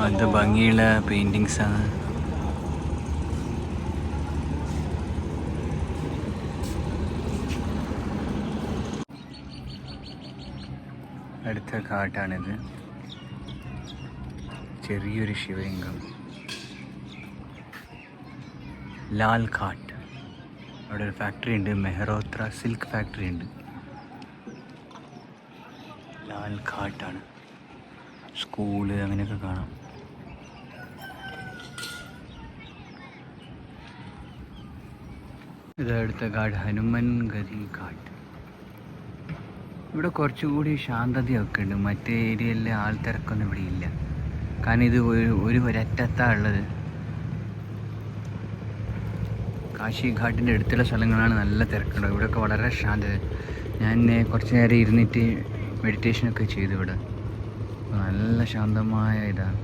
എന്ത് ഭംഗിയുള്ള പെയിന്റിങ്സ് ആണ്. അടുത്ത ഘാട്ടാണിത്. ചെറിയൊരു ശിവലിംഗം, ലാൽ ഘാട്ട്. അവിടെ ഒരു ഫാക്ടറി ഉണ്ട്, മെഹ്റോത്ര സിൽക്ക് ഫാക്ടറി ഉണ്ട്. ലാൽ ഘാട്ടാണ്. സ്കൂള് അങ്ങനെയൊക്കെ കാണാം. ഇത് അടുത്ത ഘാട്ട് ഹനുമൻ ഗതി ഘാട്ട്. ഇവിടെ കുറച്ചുകൂടി ശാന്തതയൊക്കെ ഉണ്ട്. മറ്റേ ഏരിയയിലെ ആൾത്തിരക്കൊന്നും ഇവിടെ ഇല്ല. കാരണം ഇത് ഒരറ്റത്താണ് ഉള്ളത്. കാശി ഘാട്ടിൻ്റെ അടുത്തുള്ള സ്ഥലങ്ങളാണ് നല്ല തിരക്കുണ്ട്. ഇവിടെയൊക്കെ വളരെ ശാന്തത. ഞാൻ കുറച്ച് നേരം ഇരുന്നിട്ട് മെഡിറ്റേഷനൊക്കെ ചെയ്തു. ഇവിടെ നല്ല ശാന്തമായ ഇതാണ്.